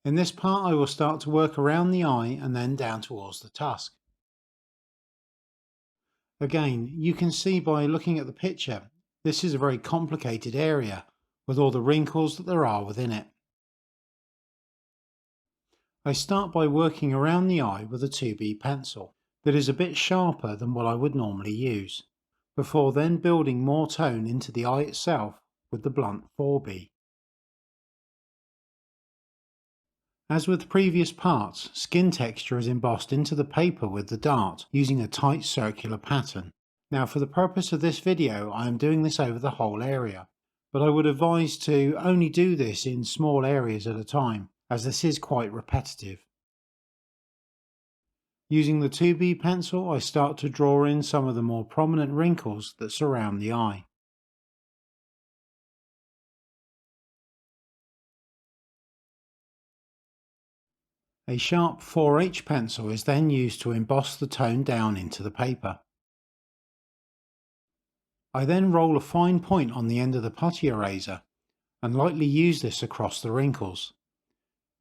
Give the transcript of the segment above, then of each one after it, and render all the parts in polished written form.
In this part I will start to work around the eye and then down towards the tusk. Again, you can see by looking at the picture, this is a very complicated area with all the wrinkles that there are within it. I start by working around the eye with a 2B pencil that is a bit sharper than what I would normally use, before then building more tone into the eye itself with the blunt 4B. As with previous parts, skin texture is embossed into the paper with the dart using a tight circular pattern. Now for the purpose of this video I am doing this over the whole area, but I would advise to only do this in small areas at a time, as this is quite repetitive. Using the 2B pencil I start to draw in some of the more prominent wrinkles that surround the eye. A sharp 4H pencil is then used to emboss the tone down into the paper. I then roll a fine point on the end of the putty eraser and lightly use this across the wrinkles.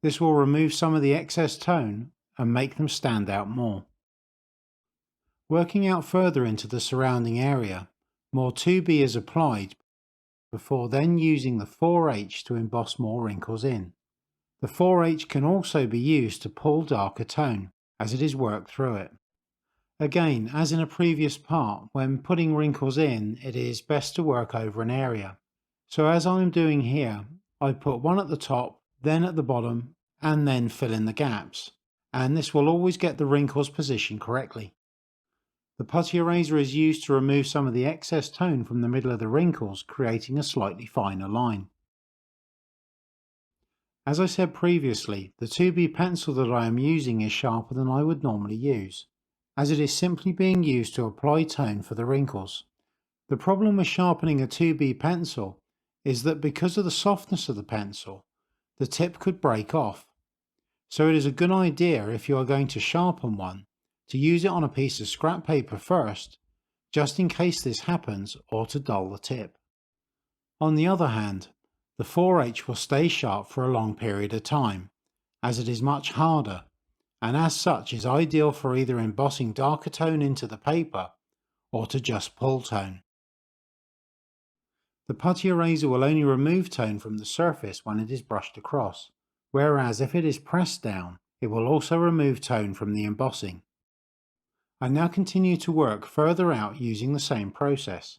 This will remove some of the excess tone and make them stand out more. Working out further into the surrounding area, more 2B is applied before then using the 4H to emboss more wrinkles in. The 4H can also be used to pull darker tone as it is worked through it. Again, as in a previous part, when putting wrinkles in, it is best to work over an area. So as I am doing here, I put one at the top, then at the bottom, and then fill in the gaps. And this will always get the wrinkles positioned correctly. The putty eraser is used to remove some of the excess tone from the middle of the wrinkles, creating a slightly finer line. As I said previously, the 2B pencil that I am using is sharper than I would normally use, as it is simply being used to apply tone for the wrinkles. The problem with sharpening a 2B pencil is that because of the softness of the pencil, the tip could break off. So it is a good idea, if you are going to sharpen one, to use it on a piece of scrap paper first, just in case this happens, or to dull the tip. On the other hand, the 4H will stay sharp for a long period of time, as it is much harder, and as such is ideal for either embossing darker tone into the paper or to just pull tone. The putty eraser will only remove tone from the surface when it is brushed across, whereas if it is pressed down, it will also remove tone from the embossing. I now continue to work further out using the same process,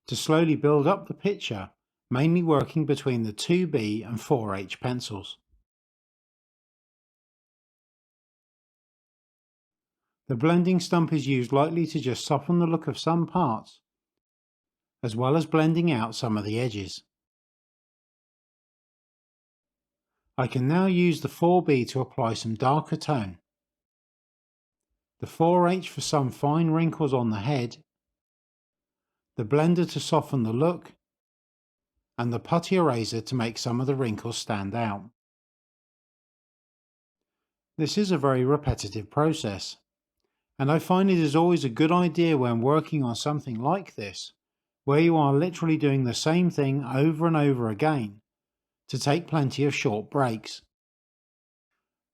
to slowly build up the picture, mainly working between the 2B and 4H pencils. The blending stump is used lightly to just soften the look of some parts, as well as blending out some of the edges. I can now use the 4B to apply some darker tone, the 4H for some fine wrinkles on the head, the blender to soften the look, and the putty eraser to make some of the wrinkles stand out. This is a very repetitive process, and I find it is always a good idea when working on something like this, where you are literally doing the same thing over and over again, to take plenty of short breaks.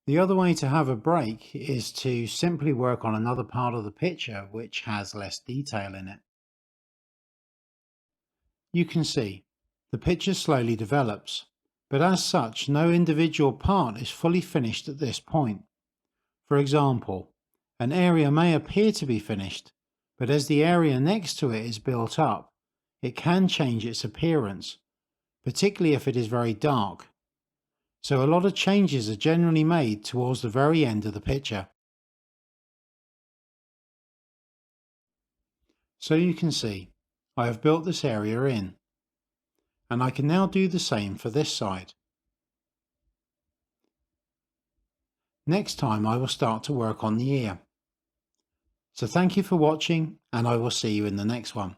The other way to have a break is to simply work on another part of the picture which has less detail in it. You can see the picture slowly develops, but as such no individual part is fully finished at this point. For example, an area may appear to be finished, but as the area next to it is built up, it can change its appearance, particularly if it is very dark. So a lot of changes are generally made towards the very end of the picture. So you can see, I have built this area in, and I can now do the same for this side. Next time I will start to work on the ear. So thank you for watching, and I will see you in the next one.